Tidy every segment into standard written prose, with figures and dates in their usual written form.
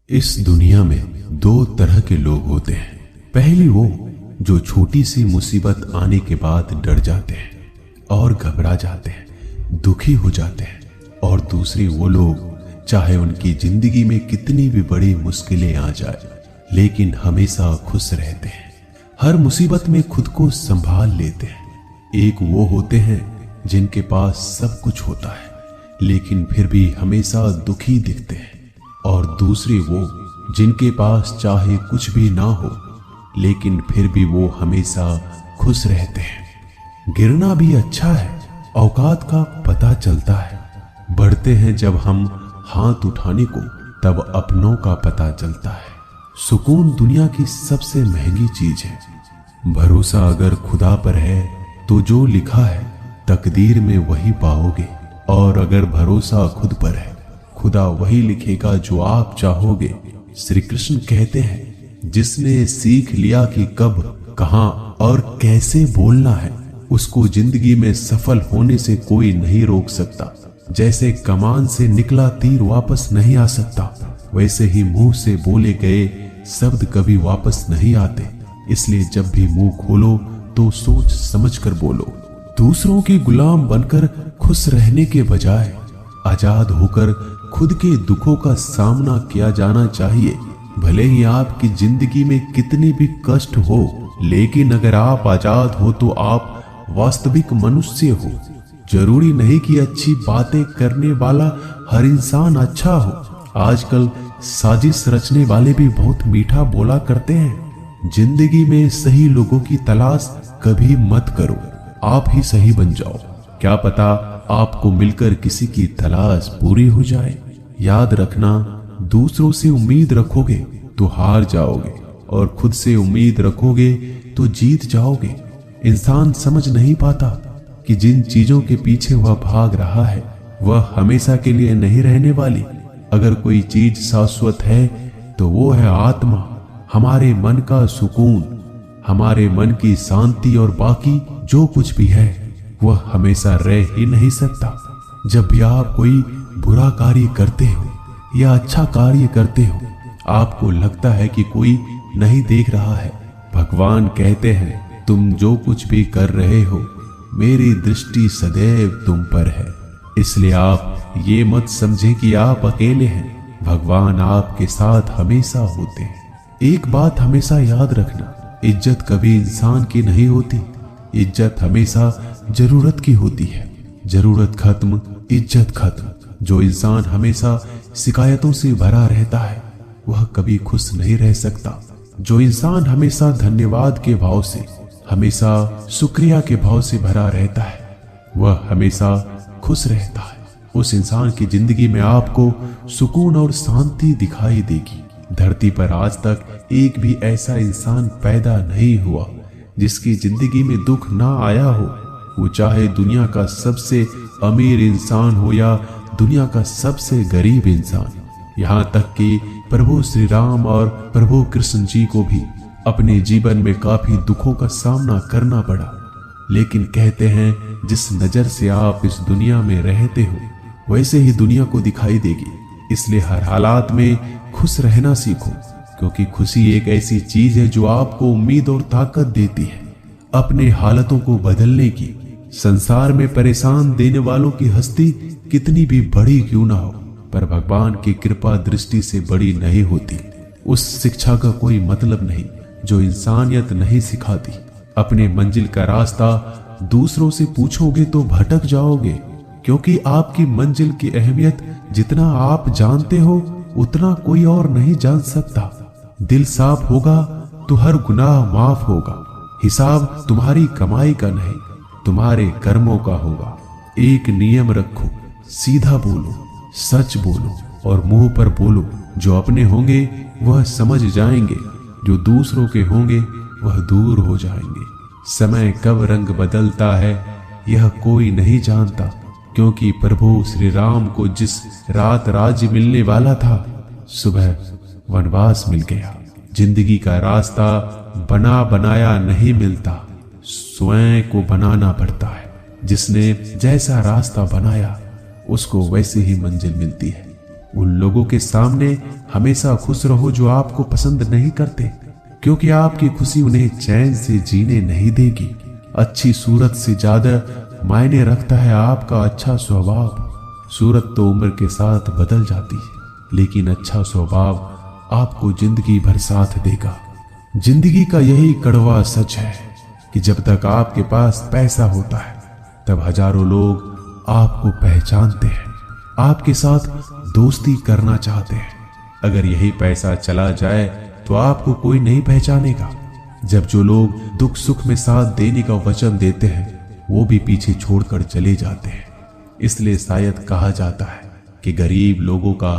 इस दुनिया में दो तरह के लोग होते हैं। पहली वो जो छोटी सी मुसीबत आने के बाद डर जाते हैं और घबरा जाते हैं, दुखी हो जाते हैं। और दूसरे वो लोग चाहे उनकी जिंदगी में कितनी भी बड़ी मुश्किलें आ जाए लेकिन हमेशा खुश रहते हैं, हर मुसीबत में खुद को संभाल लेते हैं। एक वो होते हैं जिनके पास सब कुछ होता है लेकिन फिर भी हमेशा दुखी दिखते हैं, और दूसरे वो जिनके पास चाहे कुछ भी ना हो लेकिन फिर भी वो हमेशा खुश रहते हैं। गिरना भी अच्छा है, औकात का पता चलता है। बढ़ते हैं जब हम हाथ उठाने को तब अपनों का पता चलता है। सुकून दुनिया की सबसे महंगी चीज है। भरोसा अगर खुदा पर है तो जो लिखा है तकदीर में वही पाओगे, और अगर भरोसा खुद पर है खुदा वही लिखेगा जो आप चाहोगे। श्री कृष्ण कहते हैं, जिसने सीख लिया कि कब, कहां और कैसे बोलना है, उसको जिंदगी में सफल होने से कोई नहीं रोक सकता। जैसे कमान से निकला तीर वापस नहीं आ सकता, वैसे ही मुंह से बोले गए शब्द कभी वापस नहीं आते। इसलिए जब भी मुंह खोलो तो सोच समझ कर बोलो। दूसरों के गुलाम बनकर खुश रहने के बजाय आजाद होकर खुद के दुखों का सामना किया जाना चाहिए। भले ही आपकी जिंदगी में कितने भी कष्ट हो, लेकिन अगर आप आजाद हो तो आप वास्तविक मनुष्य हो। जरूरी नहीं कि अच्छी बातें करने वाला हर इंसान अच्छा हो। आजकल साजिश रचने वाले भी बहुत मीठा बोला करते हैं। जिंदगी में सही लोगों की तलाश कभी मत करो, आप ही सही बन जाओ। क्या पता आपको मिलकर किसी की तलाश पूरी हो जाए। याद रखना, दूसरों से उम्मीद रखोगे तो हार जाओगे, और खुद से उम्मीद रखोगे तो जीत जाओगे। इंसान समझ नहीं पाता कि जिन चीजों के पीछे वह भाग रहा है वह हमेशा के लिए नहीं रहने वाली। अगर कोई चीज शाश्वत है तो वो है आत्मा, हमारे मन का सुकून, हमारे मन की शांति, और बाकी जो कुछ भी है वह हमेशा रह ही नहीं सकता। जब भी आप कोई बुरा कार्य करते हो या अच्छा कार्य करते हो, आपको लगता है कि कोई नहीं देख रहा है। भगवान कहते हैं, तुम जो कुछ भी कर रहे हो मेरी दृष्टि सदैव तुम पर है। इसलिए आप ये मत समझें कि आप अकेले हैं, भगवान आपके साथ हमेशा होते हैं। एक बात हमेशा याद रखना, इज्जत कभी इंसान की नहीं होती, इज्जत हमेशा जरूरत की होती है। जरूरत खत्म, इज्जत खत्म। जो इंसान हमेशा शिकायतों से भरा रहता है वह कभी खुश नहीं रह सकता। जो इंसान हमेशा धन्यवाद के भाव से, हमेशा शुक्रिया के भाव से भरा रहता है वह हमेशा खुश रहता है। उस इंसान की जिंदगी में आपको सुकून और शांति दिखाई देगी। धरती पर आज तक एक भी ऐसा इंसान पैदा नहीं हुआ जिसकी जिंदगी में दुख ना आया हो। वो चाहे दुनिया का सबसे अमीर इंसान हो या दुनिया का सबसे गरीब इंसान। यहाँ तक कि प्रभु श्री राम और प्रभु कृष्ण जी को भी अपने जीवन में काफी दुखों का सामना करना पड़ा, लेकिन कहते हैं जिस नजर से आप इस दुनिया में रहते हो वैसे ही दुनिया को दिखाई देगी। इसलिए हर हालात में खुश रहना सीखो, क्योंकि खुशी एक ऐसी चीज है जो आपको उम्मीद और ताकत देती है अपने हालातों को बदलने की। संसार में परेशान देने वालों की हस्ती कितनी भी बड़ी क्यों ना हो, पर भगवान की कृपा दृष्टि से बड़ी नहीं होती। उस शिक्षा का कोई मतलब नहीं जो इंसानियत नहीं सिखाती। अपने मंजिल का रास्ता दूसरों से पूछोगे तो भटक जाओगे, क्योंकि आपकी मंजिल की अहमियत जितना आप जानते हो उतना कोई और नहीं जान सकता। दिल साफ होगा तो हर गुनाह माफ होगा। हिसाब तुम्हारी कमाई का नहीं, तुम्हारे कर्मों का होगा। एक नियम रखो, सीधा बोलो, सच बोलो और मुंह पर बोलो। जो अपने होंगे वह समझ जाएंगे, जो दूसरों के होंगे वह दूर हो जाएंगे। समय कब रंग बदलता है यह कोई नहीं जानता, क्योंकि प्रभु श्री राम को जिस रात राज्य मिलने वाला था सुबह वनवास मिल गया। जिंदगी का रास्ता बना बनाया नहीं मिलता, स्वयं को बनाना पड़ता है। जिसने जैसा रास्ता बनाया उसको वैसे ही मंजिल मिलती है। उन लोगों के सामने हमेशा खुश रहो जो आपको पसंद नहीं करते, क्योंकि आपकी खुशी उन्हें चैन से जीने नहीं देगी। अच्छी सूरत से ज्यादा मायने रखता है आपका अच्छा स्वभाव। सूरत तो उम्र के साथ बदल जाती है, लेकिन अच्छा स्वभाव आपको जिंदगी भर साथ देगा। जिंदगी का यही कड़वा सच है कि जब तक आपके पास पैसा होता है तब हजारों लोग आपको पहचानते हैं, आपके साथ दोस्ती करना चाहते हैं। अगर यही पैसा चला जाए तो आपको कोई नहीं पहचानेगा। जब जो लोग दुख सुख में साथ देने का वचन देते हैं वो भी पीछे छोड़कर चले जाते हैं। इसलिए शायद कहा जाता है कि गरीब लोगों का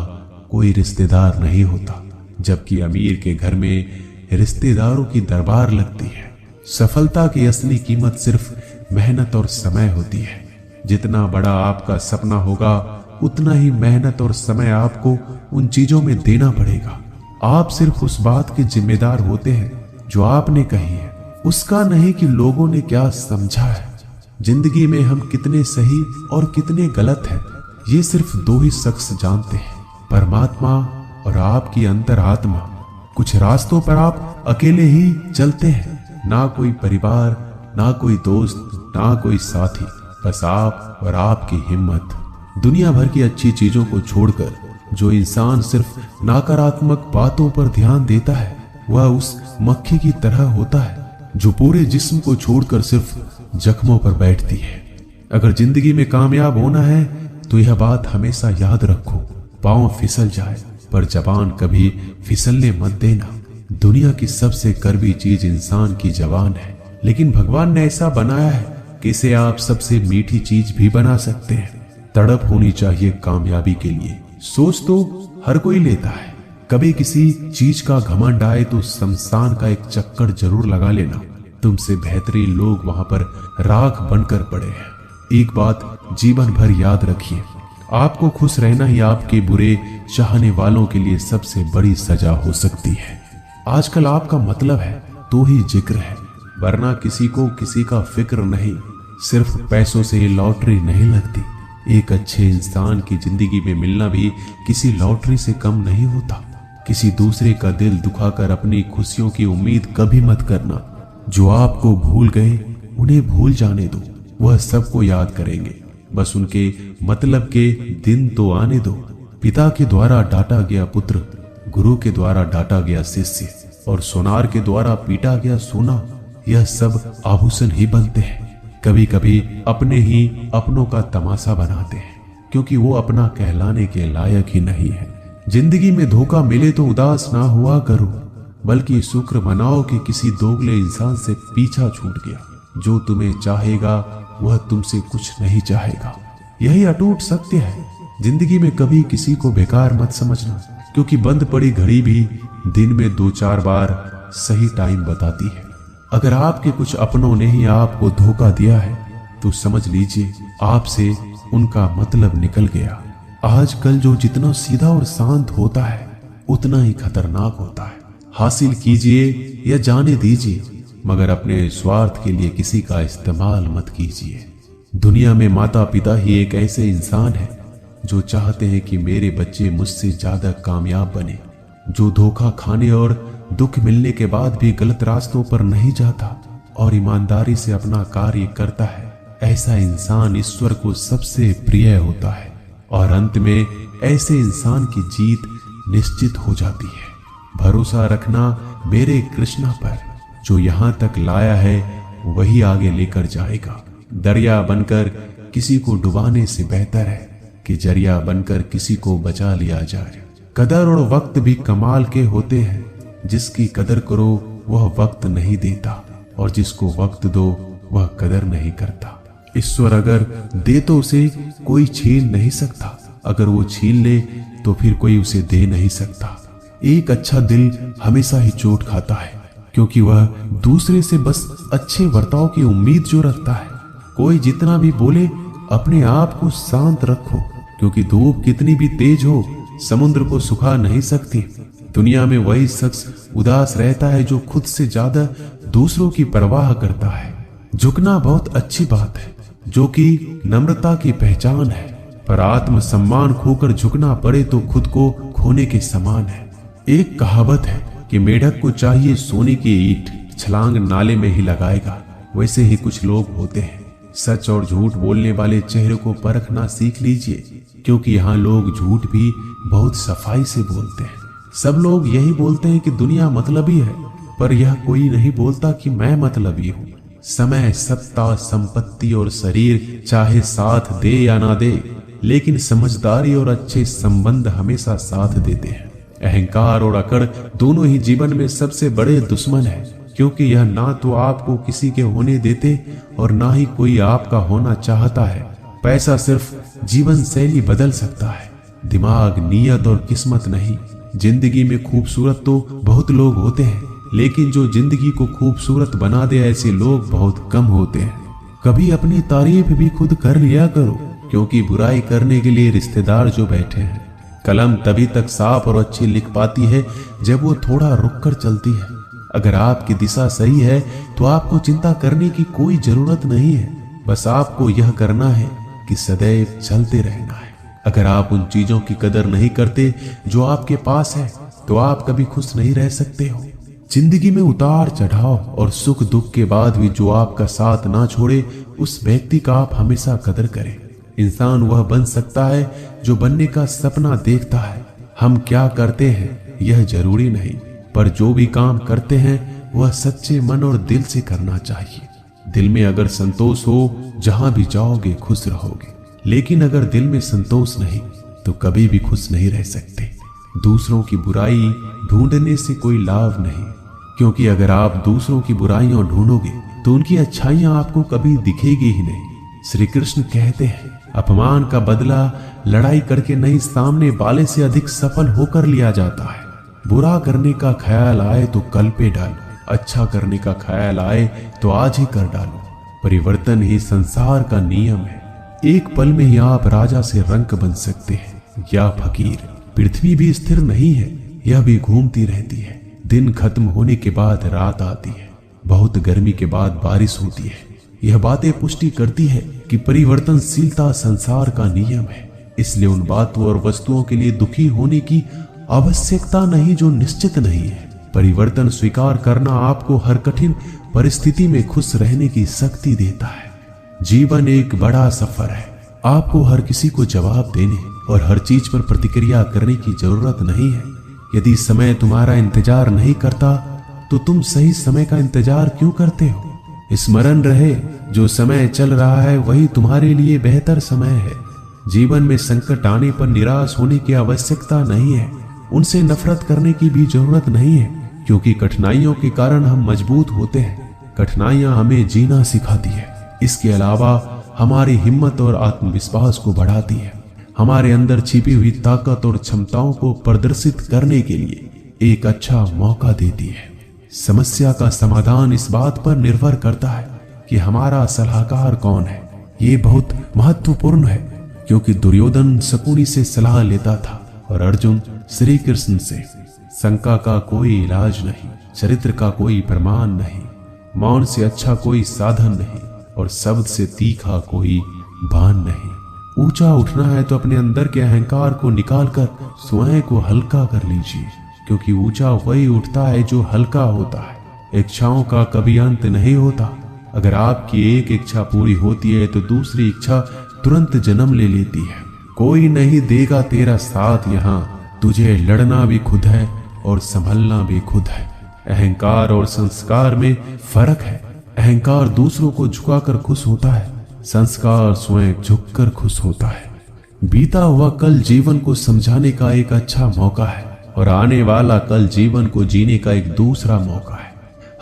कोई रिश्तेदार नहीं होता, जबकि अमीर के घर में रिश्तेदारों की दरबार लगती है। सफलता की असली कीमत सिर्फ मेहनत और समय होती है। जितना बड़ा आपका सपना होगा उतना ही मेहनत और समय आपको उन चीजों में देना पड़ेगा। आप सिर्फ उस बात के जिम्मेदार होते हैं जो आपने कही है, उसका नहीं कि लोगों ने क्या समझा है। जिंदगी में हम कितने सही और कितने गलत हैं ये सिर्फ दो ही शख्स जानते हैं, परमात्मा और आपकी अंतरात्मा। कुछ रास्तों पर आप अकेले ही चलते हैं, ना कोई परिवार, ना कोई दोस्त, ना कोई साथी, बस आप और आपकी हिम्मत। दुनिया भर की अच्छी चीजों को छोड़कर जो इंसान सिर्फ नकारात्मक बातों पर ध्यान देता है वह उस मक्खी की तरह होता है जो पूरे जिस्म को छोड़कर सिर्फ जख्मों पर बैठती है। अगर जिंदगी में कामयाब होना है तो यह बात हमेशा याद रखो, पांव फिसल जाए पर जबान कभी फिसलने मत देना। दुनिया की सबसे कड़वी चीज इंसान की जबान है, लेकिन भगवान ने ऐसा बनाया है कि इसे आप सबसे मीठी चीज भी बना सकते हैं। तड़प होनी चाहिए कामयाबी के लिए। सोच तो हर कोई लेता है, कभी किसी चीज का घमंड आए तो शमशान का एक चक्कर जरूर लगा लेना। तुमसे बेहतरीन लोग वहां पर राख बनकर पड़े हैं। एक बात जीवन भर याद रखिए, आपको खुश रहना ही आपके बुरे चाहने वालों के लिए सबसे बड़ी सजा हो सकती है। आजकल आपका मतलब है तो ही जिक्र है, वरना किसी को किसी का फिक्र नहीं। सिर्फ पैसों से लॉटरी नहीं लगती। एक अच्छे इंसान की जिंदगी में मिलना भी किसी लॉटरी से कम नहीं होता। किसी दूसरे का दिल दुखाकर अपनी खुशियों की उम्मीद कभी मत करना। जो आपको भूल गए उन्हें भूल जाने दो, वह सबको याद करेंगे, बस उनके मतलब के दिन तो आने दो। पिता के द्वारा डांटा गया पुत्र, गुरु के द्वारा डांटा गया शिष्य और सोनार के द्वारा पीटा गया सोना, यह सब आभूषण ही बनते हैं। कभी कभी अपने ही अपनों का तमाशा बनाते हैं, क्योंकि वो अपना कहलाने के लायक ही नहीं है। जिंदगी में धोखा मिले तो उदास ना हुआ करो, बल्कि शुक्र मनाओ कि किसी दोगले इंसान से पीछा छूट गया। जो तुम्हें चाहेगा वह तुमसे कुछ नहीं चाहेगा, यही अटूट सत्य है। जिंदगी में कभी किसी को बेकार मत समझना, क्योंकि बंद पड़ी घड़ी भी दिन में 2-4 बार सही टाइम बताती है। अगर आपके कुछ अपनों ने ही आपको धोखा दिया है तो समझ लीजिए आपसे उनका मतलब निकल गया। आजकल जो जितना सीधा और शांत होता है उतना ही खतरनाक होता है। हासिल कीजिए या जाने दीजिए, मगर अपने स्वार्थ के लिए किसी का इस्तेमाल मत कीजिए। दुनिया में माता पिता ही एक ऐसे इंसान है जो चाहते हैं कि मेरे बच्चे मुझसे ज्यादा कामयाब बने, जो धोखा खाने और दुख मिलने के बाद भी गलत रास्तों पर नहीं जाता और ईमानदारी से अपना कार्य करता है। ऐसा इंसान ईश्वर को सबसे प्रिय होता है और अंत में ऐसे इंसान की जीत निश्चित हो जाती है। भरोसा रखना मेरे कृष्णा पर, जो यहाँ तक लाया है वही आगे लेकर जाएगा। दरिया बनकर किसी को डुबाने से बेहतर है कि जरिया बनकर किसी को बचा लिया जाए। कदर और वक्त भी कमाल के होते हैं। जिसकी कदर करो वह वक्त नहीं देता और जिसको वक्त दो वह कदर नहीं करता। ईश्वर अगर दे तो उसे कोई छीन नहीं सकता, अगर वो छीन ले तो फिर कोई उसे दे नहीं सकता। एक अच्छा दिल हमेशा ही चोट खाता है, क्योंकि वह दूसरे से बस अच्छे बर्ताव की उम्मीद जो रखता है। कोई जितना भी बोले अपने आप को शांत रखो, क्योंकि धूप कितनी भी तेज हो समुद्र को सुखा नहीं सकती। दुनिया में वही शख्स उदास रहता है जो खुद से ज्यादा दूसरों की परवाह करता है। झुकना बहुत अच्छी बात है, जो कि नम्रता की पहचान है। पर आत्म सम्मान खोकर झुकना पड़े तो खुद को खोने के समान है। एक कहावत है कि मेढक को चाहिए सोने की ईंट, छलांग नाले में ही लगाएगा। वैसे ही कुछ लोग होते हैं। सच और झूठ बोलने वाले चेहरे को परखना सीख लीजिए, क्योंकि यहाँ लोग झूठ भी बहुत सफाई से बोलते हैं। सब लोग यही बोलते हैं कि दुनिया मतलबी है, पर यह कोई नहीं बोलता कि मैं मतलबी हूँ। समय, सत्ता, संपत्ति और शरीर चाहे साथ दे या ना दे, लेकिन समझदारी और अच्छे संबंध हमेशा साथ देते हैं। अहंकार और अकड़ दोनों ही जीवन में सबसे बड़े दुश्मन है, क्योंकि यह ना तो आपको किसी के होने देते और ना ही कोई आपका होना चाहता है। पैसा सिर्फ जीवन शैली बदल सकता है, दिमाग, नियत और किस्मत नहीं। जिंदगी में खूबसूरत तो बहुत लोग होते हैं, लेकिन जो जिंदगी को खूबसूरत बना दे ऐसे लोग बहुत कम होते हैं। कभी अपनी तारीफ भी खुद कर लिया करो, क्योंकि बुराई करने के लिए रिश्तेदार जो बैठे हैं। कलम तभी तक साफ और अच्छी लिख पाती है जब वो थोड़ा रुक कर चलती है। अगर आपकी दिशा सही है तो आपको चिंता करने की कोई जरूरत नहीं है। बस आपको यह करना है कि सदैव चलते रहना है। अगर आप उन चीजों की कदर नहीं करते जो आपके पास है, तो आप कभी खुश नहीं रह सकते हो। जिंदगी में उतार चढ़ाव और सुख दुख के बाद भी जो आपका साथ ना छोड़े, उस व्यक्ति का आप हमेशा कदर करें। इंसान वह बन सकता है जो बनने का सपना देखता है। हम क्या करते हैं यह जरूरी नहीं, पर जो भी काम करते हैं वह सच्चे मन और दिल से करना चाहिए। दिल में अगर संतोष हो, जहां भी जाओगे खुश रहोगे, लेकिन अगर दिल में संतोष नहीं तो कभी भी खुश नहीं रह सकते। दूसरों की बुराई ढूंढने से कोई लाभ नहीं, क्योंकि अगर आप दूसरों की बुराइयां ढूंढोगे तो उनकी अच्छाइयां आपको कभी दिखेगी ही नहीं। श्री कृष्ण कहते हैं, अपमान का बदला लड़ाई करके नहीं, सामने वाले से अधिक सफल होकर लिया जाता है। बुरा करने का ख्याल आए तो कल पे डालो, अच्छा करने का ख्याल आए तो आज ही कर डालो। परिवर्तन ही संसार का नियम है। एक पल में ही आप राजा से रंक बन सकते हैं या फकीर। पृथ्वी भी स्थिर नहीं है, यह भी घूमती रहती है। दिन खत्म होने के बाद रात आती है, बहुत गर्मी के बाद बारिश होती है। यह बातें पुष्टि करती है कि परिवर्तनशीलता संसार का नियम है। इसलिए उन बातों और वस्तुओं के लिए दुखी होने की आवश्यकता नहीं जो निश्चित नहीं है। परिवर्तन स्वीकार करना आपको हर कठिन परिस्थिति में खुश रहने की शक्ति देता है। जीवन एक बड़ा सफर है। आपको हर किसी को जवाब देने और हर चीज पर प्रतिक्रिया करने की जरूरत नहीं है। यदि समय तुम्हारा इंतजार नहीं करता तो तुम सही समय का इंतजार क्यों करते हो? स्मरण रहे, जो समय चल रहा है वही तुम्हारे लिए बेहतर समय है। जीवन में संकट आने पर निराश होने की आवश्यकता नहीं है, उनसे नफरत करने की भी जरूरत नहीं है, क्योंकि कठिनाइयों के कारण हम मजबूत होते हैं। कठिनाइयां हमें जीना सिखाती है। इसके अलावा हमारी हिम्मत और आत्मविश्वास को बढ़ाती है, हमारे अंदर छिपी हुई ताकत और क्षमताओं को प्रदर्शित करने के लिए एक अच्छा मौका देती है। समस्या का समाधान इस बात पर निर्भर करता है कि हमारा सलाहकार कौन है। ये बहुत महत्वपूर्ण है, क्योंकि दुर्योधन शकुनी से सलाह लेता था और अर्जुन श्री कृष्ण से। शंका का कोई इलाज नहीं, चरित्र का कोई प्रमाण नहीं, मौन से अच्छा कोई साधन नहीं और शब्द से तीखा कोई बाण नहीं। ऊंचा उठना है तो अपने अंदर के अहंकार को निकालकर स्वयं को हल्का कर लीजिए, क्योंकि ऊंचा वही उठता है जो हल्का होता है। इच्छाओं का कभी अंत नहीं होता। अगर आपकी एक इच्छा पूरी होती है तो दूसरी इच्छा तुरंत जन्म ले लेती है। कोई नहीं देगा तेरा साथ यहाँ, तुझे लड़ना भी खुद है और संभलना भी खुद है। अहंकार और संस्कार में फर्क है। अहंकार दूसरों को झुकाकर खुश होता है, संस्कार स्वयं झुककर खुश होता है। बीता हुआ कल जीवन को समझाने का एक अच्छा मौका है और आने वाला कल जीवन को जीने का एक दूसरा मौका है।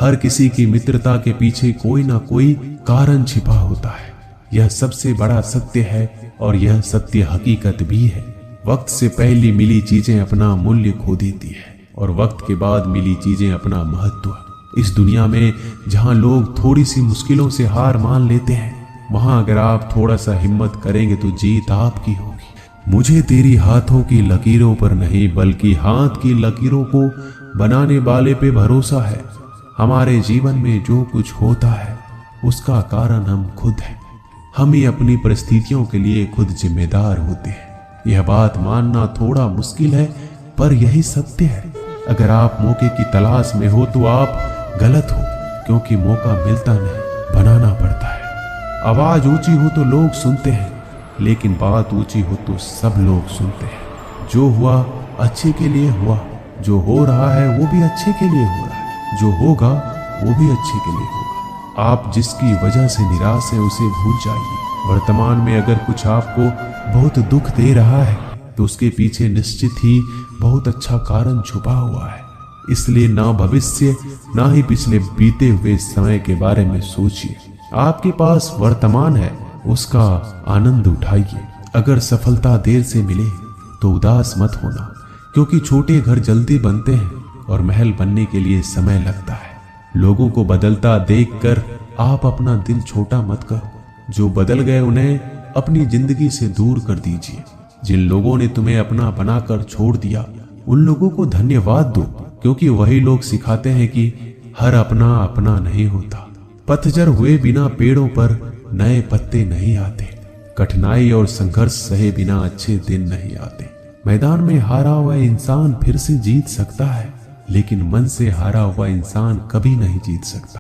हर किसी की मित्रता के पीछे कोई ना कोई कारण छिपा होता है। यह सबसे बड़ा सत्य है और यह सत्य हकीकत भी है। वक्त से पहले मिली चीजें अपना मूल्य खो देती है और वक्त के बाद मिली चीजें अपना महत्व। इस दुनिया में जहां लोग थोड़ी सी मुश्किलों से हार मान लेते हैं, वहां अगर आप थोड़ा सा हिम्मत करेंगे तो जीत आपकी होगी। मुझे तेरी हाथों की लकीरों पर नहीं, बल्कि हाथ की लकीरों को बनाने वाले पे भरोसा है। हमारे जीवन में जो कुछ होता है उसका कारण हम खुद हैं। हम ही अपनी परिस्थितियों के लिए खुद जिम्मेदार होते हैं। यह बात मानना थोड़ा मुश्किल है, पर यही सत्य है। अगर आप मौके की तलाश में हो तो आप गलत हो, क्योंकि मौका मिलता नहीं, बनाना पड़ता है। आवाज ऊंची हो तो लोग सुनते हैं, लेकिन बात ऊंची हो तो सब लोग सुनते हैं। जो हुआ अच्छे के लिए हुआ, जो हो रहा है वो भी अच्छे के लिए हो रहा है, जो होगा वो भी अच्छे के लिए होगा। आप जिसकी वजह से निराश है उसे भूल जाइए। वर्तमान में अगर कुछ आपको बहुत दुख दे रहा है तो उसके पीछे निश्चित ही बहुत अच्छा कारण छुपा हुआ है। इसलिए ना भविष्य ना ही पिछले बीते हुए समय के बारे में सोचिए। आपके पास वर्तमान है, उसका आनंद उठाइए। अगर सफलता देर से मिले तो उदास मत होना, क्योंकि छोटे घर जल्दी बनते हैं और महल बनने के लिए समय लगता है। लोगों को बदलता देखकर आप अपना दिल छोटा मत करो। जो बदल गए उन्हें अपनी जिंदगी से दूर कर दीजिए। जिन लोगों ने तुम्हें अपना बनाकर छोड़ दिया उन लोगों को धन्यवाद दो, क्योंकि वही लोग सिखाते हैं कि हर अपना अपना नहीं होता। पतझड़ हुए बिना पेड़ों पर नए पत्ते नहीं आते। कठिनाई और संघर्ष सहे बिना अच्छे दिन नहीं आते। मैदान में हारा हुआ इंसान फिर से जीत सकता है, लेकिन मन से हारा हुआ इंसान कभी नहीं जीत सकता।